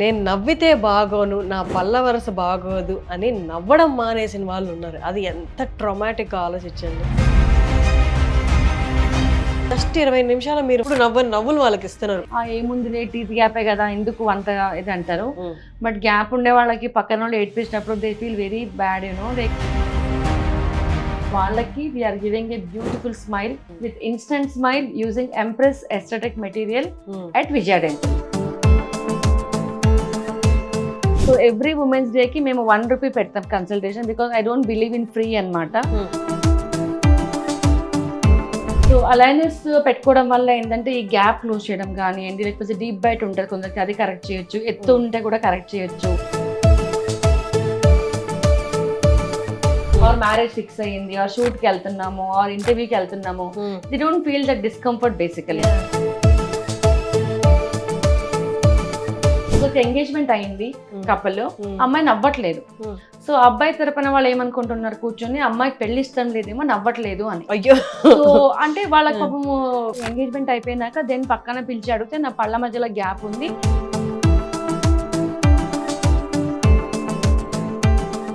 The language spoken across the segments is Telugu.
నేను నవ్వితే బాగోను, నా పల్ల వరస బాగోదు అని నవ్వడం మానేసిన వాళ్ళు ఉన్నారు. అది ఎంత ట్రామాటిక్ ఆలోచించండి. జస్ట్ 20 నిమిషాలు మీరు ఇప్పుడు నవ్వులు వాళ్ళకి ఇస్తున్నారు. ఏముందిలే టీత్ గ్యాపే కదా ఎందుకు అంతగా ఇది అంటారు. బట్ గ్యాప్ ఉండే వాళ్ళకి పక్కన వాళ్ళు ఏడ్పించినప్పుడు దే ఫీల్ వెరీ బ్యాడ్ వాళ్ళకి we are giving a beautiful smile with instant smile using empress aesthetic material at Vijaya dental. So every women's day కి మేము ₹1 పెడతాం consultation, because I don't believe in free అన్నమాట. సో అలైనర్స్ పెట్టుకోవడం వల్ల ఏంటంటే ఈ గ్యాప్ క్లోజ్ చేయడం కానివ్వండి, లేకపోతే డీప్ బైట్ ఉంటుంది కొందరికి, అది కరెక్ట్ చేయొచ్చు. ఎత్తు ఉంటే కూడా కరెక్ట్ చేయొచ్చు. ఆర్ మ్యారేజ్ ఫిక్స్ అయ్యింది, ఆర్ షూట్కి వెళ్తున్నాము, ఆర్ ఇంటర్వ్యూకి వెళ్తున్నాము, they don't feel that discomfort basically. Engagement అయింది కపుల్, అమ్మాయి నవ్వట్లేదు. సో అబ్బాయి తరపున వాళ్ళు ఏమనుకుంటున్నారు, కూర్చొని అమ్మాయికి పెళ్లి ఇష్టం లేదేమో నవ్వట్లేదు అని. అయ్యో, సో అంటే వాళ్ళకి పాపము ఎంగేజ్మెంట్ అయిపోయినాక దెన్ పక్కన పిలిచి అడిగితే నా పళ్ళ మధ్యలో గ్యాప్ ఉంది.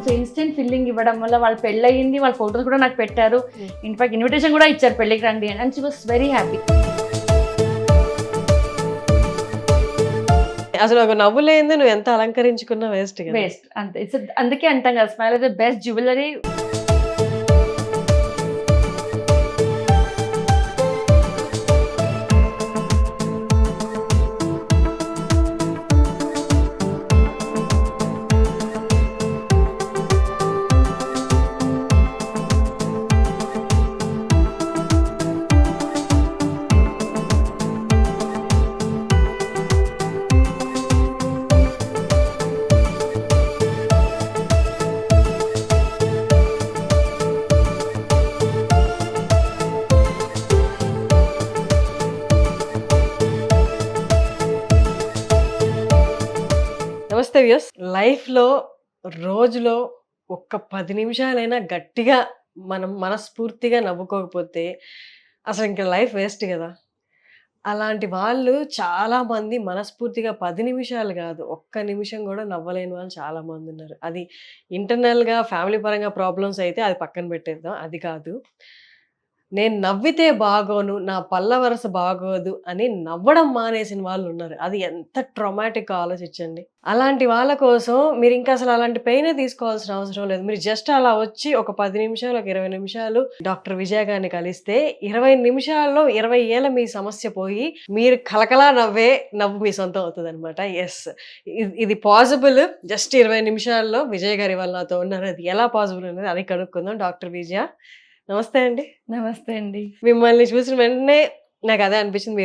సో ఇన్స్టెంట్ ఫిల్లింగ్ ఇవ్వడం వల్ల వాళ్ళు పెళ్ళయింది, వాళ్ళ ఫోటోస్ కూడా నాకు పెట్టారు. ఇన్ఫాక్ట్ ఇన్విటేషన్ కూడా ఇచ్చారు పెళ్ళికి రండి అని. And she was very happy. అసలు ఒక నవ్వు లేనిదే నువ్వు ఎంత అలంకరించుకున్నా వేస్ట్ వేస్ట్ అంతే. అందుకే అంటాం కదా, smile is the best jewellery. నమస్తే వ్యూస్. లైఫ్లో రోజులో ఒక్క 10 నిమిషాలైనా గట్టిగా మనం మనస్ఫూర్తిగా నవ్వుకోకపోతే అసలు ఇంకా లైఫ్ వేస్ట్ కదా. అలాంటి వాళ్ళు చాలామంది మనస్ఫూర్తిగా 10 నిమిషాలు కాదు, ఒక్క నిమిషం కూడా నవ్వలేని వాళ్ళు చాలామంది ఉన్నారు. అది ఇంటర్నల్గా ఫ్యామిలీ పరంగా ప్రాబ్లమ్స్ అయితే అది పక్కన పెట్టేద్దాం, అది కాదు. నేను నవ్వితే బాగోను, నా పల్ల వరస బాగోదు అని నవ్వడం మానేసిన వాళ్ళు ఉన్నారు. అది ఎంత ట్రామాటిక్ ఆలోచించండి. అలాంటి వాళ్ళ కోసం మీరు ఇంకా అసలు అలాంటి పెయినే తీసుకోవాల్సిన అవసరం లేదు. మీరు జస్ట్ అలా వచ్చి ఒక 10 నిమిషాలు, ఒక 20 నిమిషాలు డాక్టర్ విజయ గారిని కలిస్తే 20 నిమిషాల్లో 20 ఏళ్ళ మీ సమస్య పోయి మీరు కలకలా నవ్వు మీ సొంతం అవుతుంది అనమాట. ఎస్, ఇది పాసిబుల్. జస్ట్ 20 నిమిషాల్లో విజయ గారి వాళ్ళు నాతో ఉన్నారు. అది ఎలా పాసిబుల్ అనేది అది కనుక్కుందాం. డాక్టర్ విజయ, నమస్తే అండి. నమస్తే అండి. మిమ్మల్ని చూసిన వెంటనే నాకు అదే అనిపించింది.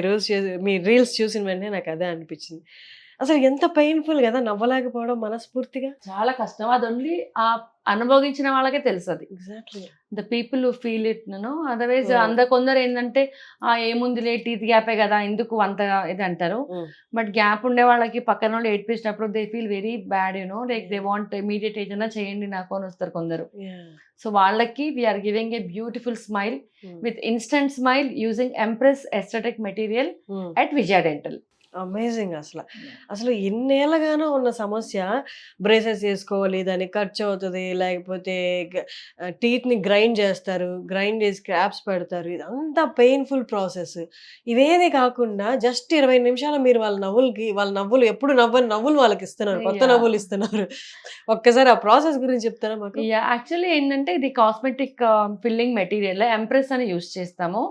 మీ రీల్స్ చూసిన వెంటనే నాకు అదే అనిపించింది. అసలు ఎంత పెయిన్ఫుల్ కదా నవ్వలేకపోవడం మనస్ఫూర్తిగా. చాలా కష్టం. అది ఓన్లీ ఆ అనుభవించిన వాళ్ళకే తెలుసు. అది exactly the people who feel it know. Otherwise కొందరు ఏంటంటే ఏముందిలే టీత్ గ్యాపే కదా ఎందుకు అంతగా ఇది అంటారు. బట్ గ్యాప్ ఉండే వాళ్ళకి పక్కన వాళ్ళు ఏడ్పించినప్పుడు they feel very bad like they want immediate ఏదైనా చేయండి నాకు అని వస్తారు కొందరు. సో వాళ్ళకి we are giving a beautiful smile with instant smile using empress aesthetic material at Vijaya dental. Amazing. అసలు ఎన్నేళ్ళగానో ఉన్న సమస్య. బ్రేసెస్ చేసుకోవాలి, దానికి ఖర్చు అవుతుంది, లేకపోతే టీత్ని గ్రైండ్ చేస్తారు, గ్రైండ్ చేసి క్రాప్స్ పెడతారు, ఇదంతా పెయిన్ఫుల్ ప్రాసెస్. ఇవేది కాకుండా జస్ట్ 20 నిమిషాలు మీరు వాళ్ళ నవ్వులు ఎప్పుడు నవ్వులు వాళ్ళకి ఇస్తున్నారు, కొత్త నవ్వులు ఇస్తున్నారు. ఒక్కసారి ఆ ప్రాసెస్ గురించి చెప్తారా మాకు? యాక్చువల్లీ ఏంటంటే ఇది కాస్మెటిక్ ఫిల్లింగ్ మెటీరియల్ ఎంప్రెస్ అని యూస్ చేస్తాము.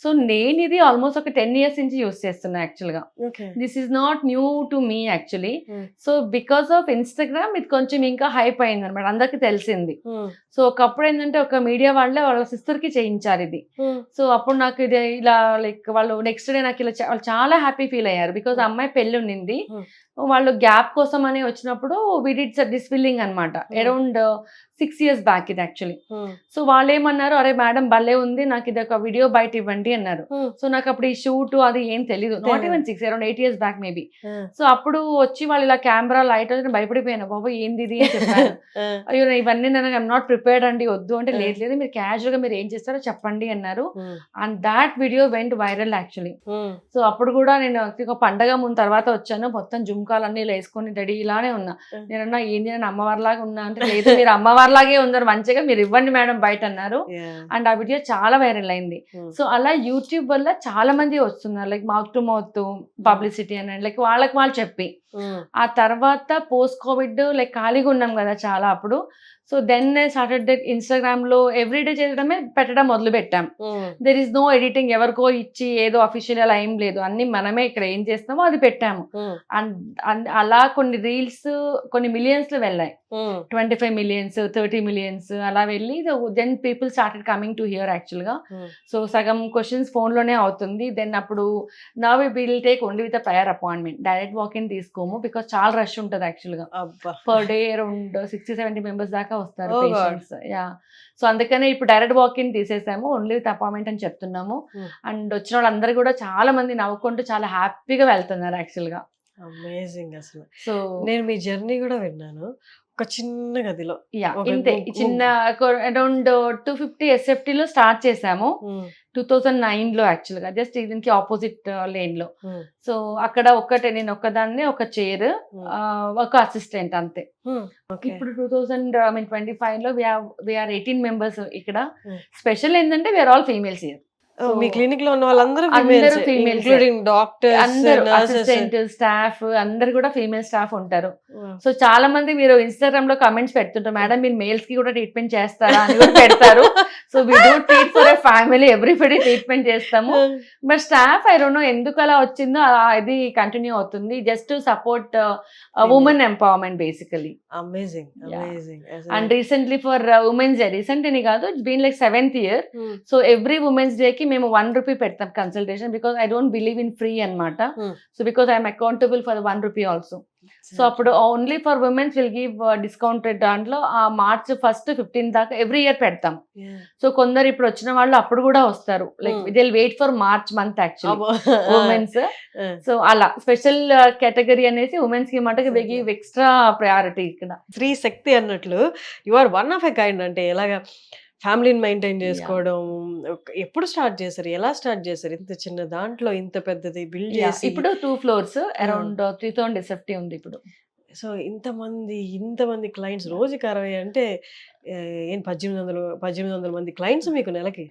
సో నేను ఇది ఆల్మోస్ట్ ఒక 10 years నుంచి యూస్ చేస్తున్నా యాక్చువల్గా. This is not new to me actually. So because of Instagram ఇది కొంచెం ఇంకా హైప్ అయింది అనమాట, అందరికి తెలిసింది. సో ఒకప్పుడు ఏంటంటే ఒక మీడియా వాళ్ళ సిస్టర్ కి చేయించారు ఇది. సో అప్పుడు నాకు ఇది ఇలా లైక్ వాళ్ళు నెక్స్ట్ డే నాకు ఇలా వాళ్ళు చాలా హ్యాపీ ఫీల్ అయ్యారు. బికాస్ అమ్మాయి పెళ్లి ఉండింది, వాళ్ళు గ్యాప్ కోసం అని వచ్చినప్పుడు వి డిడ్ దిస్ ఫిల్లింగ్ అనమాట అరౌండ్ 6 years బ్యాక్ ఇది యాక్చువల్లీ. సో వాళ్ళు ఏమన్నారు, అరే మేడం భలే ఉంది, నాకు ఇది ఒక వీడియో బయట ఇవ్వండి అన్నారు. సో నాకు అప్పుడు ఈ షూట్ అది ఏం తెలీదు, not even 6, around 8 years back maybe. So అప్పుడు వచ్చి వాళ్ళు ఇలా కెమెరా లైట్ భయపడిపోయాను, బాబా ఏంది ఇది అని చెప్పాను. అయ్యో ఇవన్నీ నేను ఐఎమ్ నాట్ ప్రిపేర్డ్ అండి, వద్దు అంటే లేదు మీరు క్యాజువల్ గా మీరు ఏం చేస్తారో చెప్పండి అన్నారు. And that video went viral actually. So అప్పుడు కూడా నేను ఒక పండగ ముందు తర్వాత వచ్చాను, మొత్తం జుమ్ జుంకాలు అన్ని వేసుకొని రెడీ ఇలానే ఉన్నా. నేనన్నా ఏంది నేను అమ్మవారిలాగా ఉన్నా అంటే, లేదు మీరు అమ్మవారిలాగే ఉన్నారు మంచిగా, మీరు ఇవ్వండి మేడం బయట అన్నారు. అండ్ ఆ వీడియో చాలా వైరల్ అయింది. సో అలా యూట్యూబ్ వల్ల చాలా మంది వస్తున్నారు, like mouth to mouth publicity అని, లైక్ వాళ్ళకి వాళ్ళు చెప్పి. ఆ తర్వాత పోస్ట్ కోవిడ్ లైక్ ఖాళీగా ఉన్నాం కదా చాలా అప్పుడు. So then started that Instagram లో ఎవ్రీడే చేయడమే పెట్టడం మొదలు పెట్టాం. దెర్ ఇస్ నో ఎడిటింగ్, ఎవరికో ఇచ్చి ఏదో అఫీషియల్ అలా ఏం లేదు, అన్ని మనమే ఇక్కడ ఏం చేస్తామో అది పెట్టాము. అండ్ అలా కొన్ని రీల్స్ కొన్ని మిలియన్స్ లో వెళ్ళాయి, 25 millions 30 millions అలా వెళ్ళి then people started coming to here actual గా. సో సగం క్వశ్చన్స్ ఫోన్ లోనే అవుతుంది. దెన్ అప్పుడు నా will take only with prior appointment, direct walk in తీసుకోము, బికాస్ చాలా రష్ ఉంటుంది యాక్చువల్ గా. పర్ డే అరౌండ్ 60-70 members దాకా వస్తారు పేషెంట్స్. యా, సో అందుకనే ఇప్పుడు డైరెక్ట్ వాక్ ఇన్ తీసేసాము, ఓన్లీ విత్ అపాయింట్మెంట్ అని చెప్తున్నాము. అండ్ వచ్చిన వాళ్ళందరూ కూడా చాలా మంది నవ్వుకుంటూ చాలా హ్యాపీగా వెళ్తున్నారు యాక్చువల్ గా. అమేజింగ్ అసలు. సో నేను మీ జర్నీ కూడా విన్నాను, ఒక చిన్న గదిలో. యా, ఇంతే చిన్న అరౌండ్ 250 SFT లో స్టార్ట్ చేసాము 2009 లో యాక్చువల్ గా, జస్ట్ దీనికి ఆపోజిట్ లేన్ లో. సో అక్కడ నేను ఒక్కదాన్ని, ఒక చైర్, ఒక అసిస్టెంట్ అంతే. ఇప్పుడు 2025 లో వీఆర్ 18 members ఇక్కడ. స్పెషల్ ఏంటంటే వీఆర్ ఆల్ ఫీమేల్స్ హియర్. మీ క్లినిక్ లో ఉన్న వాళ్ళందరూ ఫీమేల్స్, ఇంక్లూడింగ్ డాక్టర్స్, అందరూ అసిస్టెంట్ స్టాఫ్ అందరు కూడా ఫీమేల్ స్టాఫ్ ఉంటారు. సో చాలా మంది మీరు ఇన్స్టాగ్రామ్ లో కమెంట్స్ పెడుతుంటారు, మేడం మీరు మేల్స్ కి కూడా ట్రీట్మెంట్ చేస్తారా అని కూడా పెడతారు. So we don't treat for a family, everybody treatment చేస్తాము. But staff I don't know ఎందుకు అలా వచ్చిందో అది కంటిన్యూ అవుతుంది, just to support women empowerment basically. Amazing amazing. And recently for women's day, recent అని కాదు, it's been like 7th year. So every women's day కి మేము 1 rupee పెడతాం consultation, because I don't believe in free అనమాట. So because I'm accountable for 1 rupee also. So అప్పుడు only for women's will give discounted దాంట్లో March 1st 15th దాకా ఎవ్రీ ఇయర్ పెడతాం. సో కొందరు ఇప్పుడు వచ్చిన వాళ్ళు అప్పుడు కూడా వస్తారు, like they wait for March month actually women's. సో అలా స్పెషల్ కేటగిరీ అనేసి ఉమెన్స్ కి మటుకు దే గివ్ ఎక్స్ట్రా ప్రయారిటీ ఇక్కడ. స్త్రీ శక్తి అన్నట్లు you are one of a kind. అంటే ఎలాగా ఫ్యామిలీని మెయింటైన్ చేసుకోవడం, ఎప్పుడు స్టార్ట్ చేశారు, ఎలా స్టార్ట్ చేశారు? ఇంత చిన్న దాంట్లో ఇంత పెద్దది బిల్డ్ చేసి. ఇప్పుడు 2 floors అరౌండ్ 3000 SFT ఉంది ఇప్పుడు. సో ఇంతమంది క్లయింట్స్, రోజుకి 60 అంటే ఏం 1800 మంది క్లయింట్స్ మీకు నెలకి?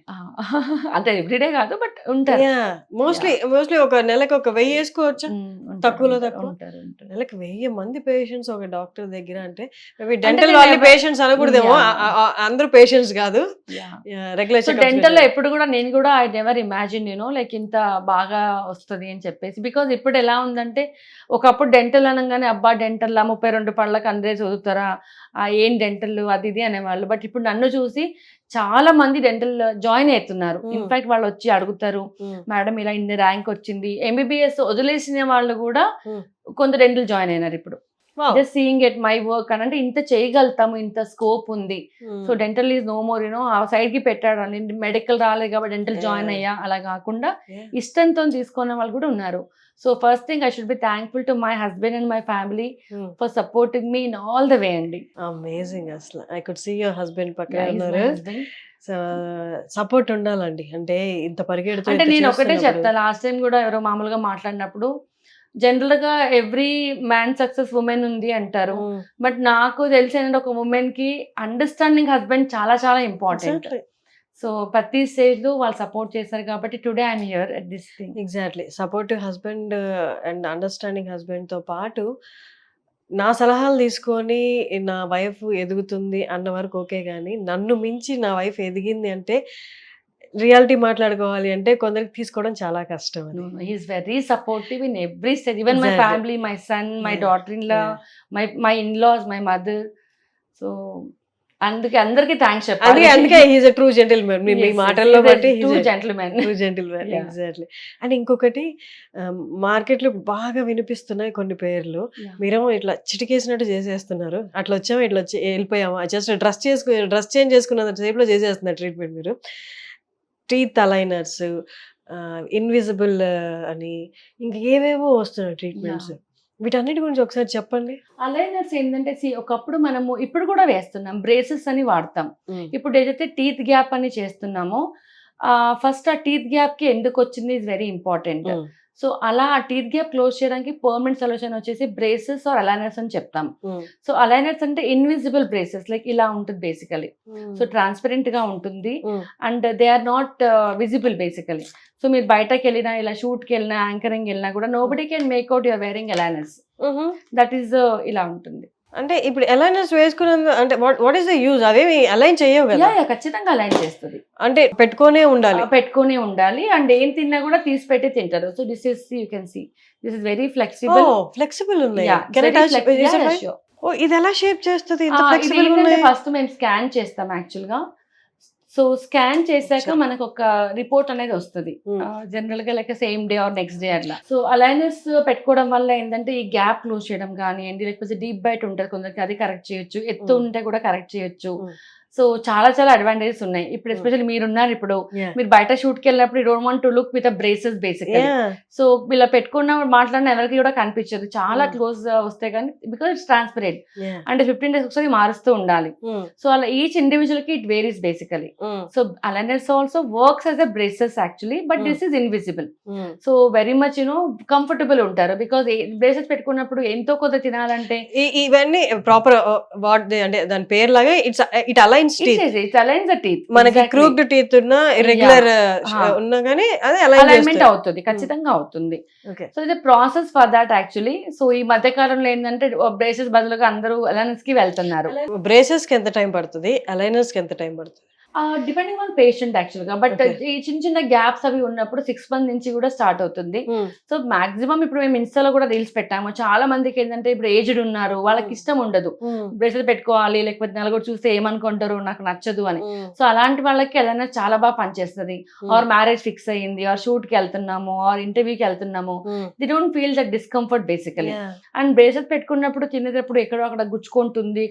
అంటే ఎవ్రీడే కాదు, బట్ ఉంటారు. మోస్ట్లీ ఒక నెలకి ఒక 1000 వేసుకోవచ్చు, తక్కువలో తక్కువ. నెలకి 1000 మంది పేషెంట్స్ ఒక డాక్టర్ దగ్గర అంటే, డెంటల్ వాళ్ళ పేషెంట్స్ అనకూడదేమో, అందరూ పేషెంట్స్ కాదు, రెగ్యులర్. డెంటల్ లో ఎప్పుడు కూడా నేను కూడా ఐ నెవర్ ఇమాజిన్ లైక్ ఇంత బాగా వస్తుంది అని చెప్పేసి. బికాజ్ ఇప్పుడు ఎలా ఉందంటే, ఒకప్పుడు డెంటల్ అనగానే అబ్బా డెంటల్ 32 పళ్ళకి అందరే చదువుతారా, ఏం డెంటల్ అది ఇది అనేవాళ్ళు. బట్ ఇప్పుడు నన్ను చూసి చాలా మంది డెంటల్ జాయిన్ అవుతున్నారు. ఇన్ఫాక్ట్ వాళ్ళు వచ్చి అడుగుతారు, మేడం ఇలా ఇన్ని ర్యాంక్ వచ్చింది. MBBS వదిలేసిన వాళ్ళు కూడా కొంత డెంటల్ జాయిన్ అయినారు ఇప్పుడు. Just seeing at my work అని, అంటే ఇంత చేయగలుగుతాము, ఇంత స్కోప్ ఉంది. So dental is no more ఆ సైడ్ కి పెట్టాడు, మెడికల్ రాలేదు కాబట్టి డెంటల్ జాయిన్ అయ్యా, అలా కాకుండా ఇష్టంతో తీసుకునే వాళ్ళు కూడా ఉన్నారు. So first thing I should be thankful to my husband and my family for supporting me in all the way అండి. అమేజింగ్. అసలు I could see your husband పక్కన ఉన్నారు. సో సపోర్ట్ ఉండాలండి, అంటే ఇంత పరిగెడుతూ. అంటే నేను ఒకటే చెప్తా, లాస్ట్ టైం కూడా ఎవరో మామూలుగా మాట్లాడినప్పుడు జనరల్ గా ఎవ్రీ మ్యాన్ సక్సెస్ ఉమెన్ ఉంది అంటారు. బట్ నాకు తెలిసిన ఒక ఉమెన్ కి అండర్స్టాండింగ్ హస్బెండ్ చాలా చాలా ఇంపార్టెంట్. సో ప్రతి స్టేజ్ లో వాళ్ళు సపోర్ట్ చేశారు కాబట్టి today I'm here at this thing. Exactly. Supportive husband and understanding husband తో పాటు నా సలహాలు తీసుకొని నా వైఫ్ ఎదుగుతుంది అన్న వరకు ఓకే, కానీ నన్ను మించి నా వైఫ్ ఎదిగింది అంటే, రియాలిటీ మాట్లాడుకోవాలి అంటే కొందరికి తీసుకోవడం చాలా కష్టం. He's very supportive in every stage, even my family, my son, my daughter in law, my in laws, my mother. So అందుకే అందరికి థ్యాంక్స్ చెప్పాలి. అందుకే హీస్ ఎ ట్రూ జెంటిల్మెన్. మీ మాటల్లో బట్టి ట్రూ జెంటిల్మెన్. ఎగ్జాక్ట్లీ. అండ్ ఇంకొకటి, మార్కెట్ లో బాగా వినిపిస్తున్నాయి కొన్ని పేర్లు, మీరేమో ఇట్లా చిటికేసినట్టు చేసేస్తున్నారు. అట్లా వచ్చామా, ఇట్లా వచ్చి వెళ్ళిపోయామా, జస్ట్ డ్రెస్ చేంజ్ చేసుకున్న సేపు లో చేసేస్తున్నారు ట్రీట్మెంట్ మీరు. టీత్ అలైనర్స్, ఇన్విజిబుల్ అని, ఇంకా ఏవేవో వస్తున్నాయి ట్రీట్మెంట్స్. వీటన్నిటి గురించి ఒకసారి చెప్పండి. అలైనర్స్ ఏంటంటే, ఒకప్పుడు మనము ఇప్పుడు కూడా వేస్తున్నాం, బ్రేసెస్ అని వాడతాం. ఇప్పుడు ఏదైతే టీత్ గ్యాప్ అని చేస్తున్నామో ఫస్ట్ ఆ టీత్ గ్యాప్ కి ఎందుకు వచ్చింది ఇస్ వెరీ ఇంపార్టెంట్. సో అలా ఆ టీత్ గ్యాప్ క్లోజ్ చేయడానికి పర్మనెంట్ సొల్యూషన్ వచ్చేసి బ్రేసెస్ ఆర్ అలైనర్స్ అని చెప్తాం. సో అలైనర్స్ అంటే ఇన్విజిబుల్ బ్రేసెస్, లైక్ ఇలా ఉంటుంది బేసికలీ. సో ట్రాన్స్పరెంట్ గా ఉంటుంది and they are not visible basically. So మీరు బయటకి వెళ్ళినా, ఇలా షూట్ కి వెళ్ళినా, యాంకరింగ్ వెళ్ళినా కూడా nobody can make out your wearing aligners. That is ఇలా ఉంటుంది. అంటే ఇప్పుడు అలైనర్స్ వేసుకున్నందు అంటే వాట్ ఈస్ ద యూజ్? అవేమి అలైన్ చేయవు కదా? ఖచ్చితంగా అలైన్ చేస్తుంది. అంటే పెట్టుకోనే ఉండాలి. పెట్టుకునే ఉండాలి అండ్ ఏం తిన్నా కూడా తీసి పెట్టి తింటారు. So this is you can see this is very flexible. Flexible ఉన్నాయి. ఇది ఎలా షేప్ చేస్తుంది? ఫస్ట్ మేము స్కాన్ చేస్తాం యాక్చువల్ గా. సో స్కాన్ చేశాక మనకు ఒక రిపోర్ట్ అనేది వస్తుంది జనరల్ గా, like same day or next day అట్లా. సో అలైనర్స్ పెట్టుకోవడం వల్ల ఏంటంటే ఈ గ్యాప్ క్లోజ్ చేయడం కానివ్వండి, లేకపోతే డీప్ బైట్ ఉంటుంది కొందరికి, అది కరెక్ట్ చేయొచ్చు. ఎత్తు ఉంటే కూడా కరెక్ట్ చేయొచ్చు. సో చాలా చాలా అడ్వాంటేజెస్ ఉన్నాయి. ఇప్పుడు ఎస్పెషల్లీ మీరున్నారు, ఇప్పుడు మీరు బయట షూట్ కి వెళ్ళినప్పుడు you don't want to look with braces basically. So ఇలా పెట్టుకున్న మాట్లాడిన ఎవరికి కూడా కనిపించదు, చాలా క్లోజ్ వస్తే కానీ, బికాస్ ఇట్స్ ట్రాన్స్పరెంట్ అంటే 15 days ఒకసారి మారుస్తూ ఉండాలి. సో అలా ఈచ్ ఇండివిజువల్ కి it varies basically. So aligners also works as a braces actually, but this is invisible. So very much comfortable ఉంటారు, బికాస్ బ్రేసెస్ పెట్టుకున్నప్పుడు ఎంతో కొంత తినాలంటే ఇవన్నీ ప్రాపర్ అంటే దాని పేరు లాగా ఇట్ అలైన్స్ టీత్. మనకి క్రూక్డ్ టీత్ ఉన్నా, ఇర్రెగ్యులర్ ఉన్నా గానీ అది అలైన్మెంట్ అవుతుంది, ఖచ్చితంగా అవుతుంది. సో ఇది process for that actually. So ఈ మధ్య కాలంలో ఏంటంటే బ్రేసెస్ బదులుగా అందరూ అలైనర్స్ కి వెళ్తున్నారు. బ్రేసెస్ కి ఎంత టైం పడుతుంది, అలైనర్స్ కి ఎంత టైం పడుతుంది? డిపెండింగ్ ఆన్ పేషెంట్ యాక్చువల్ గా. బట్ ఈ చిన్న చిన్న గ్యాప్స్ అవి ఉన్నప్పుడు 6 months నుంచి కూడా స్టార్ట్ అవుతుంది. సో మాక్సిమం ఇప్పుడు మేము ఇన్స్టాలో కూడా రీల్స్ పెట్టాము. చాలా మందికి ఏంటంటే ఇప్పుడు ఏజ్డ్ ఉన్నారు, వాళ్ళకి ఇష్టం ఉండదు బ్రేసెస్ పెట్టుకోవాలి, లేకపోతే నలుగురు చూస్తే ఏమనుకుంటారు, నాకు నచ్చదు అని. సో అలాంటి వాళ్ళకి ఏదైనా చాలా బాగా పనిచేస్తుంది. ఆర్ మ్యారేజ్ ఫిక్స్ అయ్యింది, ఆర్ షూట్ కి వెళ్తున్నాము, ఆర్ ఇంటర్వ్యూకి వెళ్తున్నాము, they don't feel that discomfort basically. And braces పెట్టుకున్నప్పుడు తినేటప్పుడు ఎక్కడో అక్కడ గుచ్చుకుంటుంది,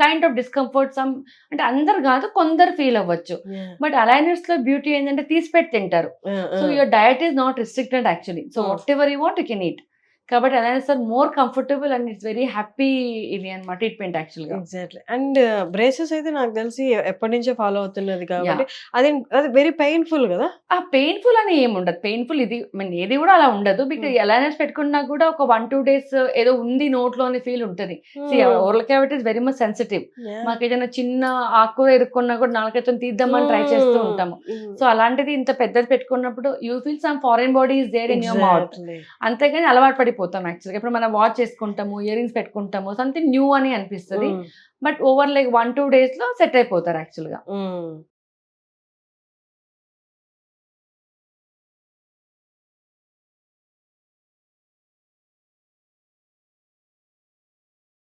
కైండ్ ఆఫ్ డిస్కంఫర్ట్ సమ్, అంటే అందరు కాదు, కొందరు ఫీల్ అవ్వచ్చు. బట్ అలైనర్స్ లో బ్యూటీ ఏంటంటే తీసి పెట్టి తింటారు. So your diet is not restricted actually. So whatever you want you can eat. కాబట్టి aligners are more comfortable and it's very happy ఇది అన్నమాట ట్రీట్మెంట్ యాక్చువల్ గా. ఎగ్జాక్ట్లీ. అండ్ బ్రేసెస్ అయితే నాకు తెలిసి ఎప్పటి నుంచో ఫాలో అవుతున్నది కాబట్టి అది వెరీ పెయిన్ఫుల్ కదా? ఆ పెయిన్ఫుల్ అని ఏమి ఉండదు. పెయిన్ఫుల్ ఇది ఏది కూడా అలా ఉండదు. బికాజ్ అలైనర్స్ పెట్టుకున్నా కూడా ఒక 1-2 days ఏదో ఉంది నోట్లో అని ఫీల్ ఉంటుంది. Oral cavity is very much sensitive. మాకు ఏదైనా చిన్న ఆకుకూర ఇరుక్కున్నా కూడా నాలుకైతే తీద్దామని ట్రై చేస్తూ ఉంటాము. సో అలాంటిది ఇంత పెద్దది పెట్టుకున్నప్పుడు you feel some foreign body is there in your mouth. అంతేగాని అలవాటు పడిపోతాం యాక్చువల్గా. ఇప్పుడు మనం వాచ్ చేసుకుంటాము, ఇయర్ రింగ్స్ పెట్టుకుంటాము, సంథింగ్ న్యూ అని అనిపిస్తుంది. బట్ ఓవర్ లైక్ 1-2 days లో సెట్ అయిపోతారు యాక్చువల్ గా.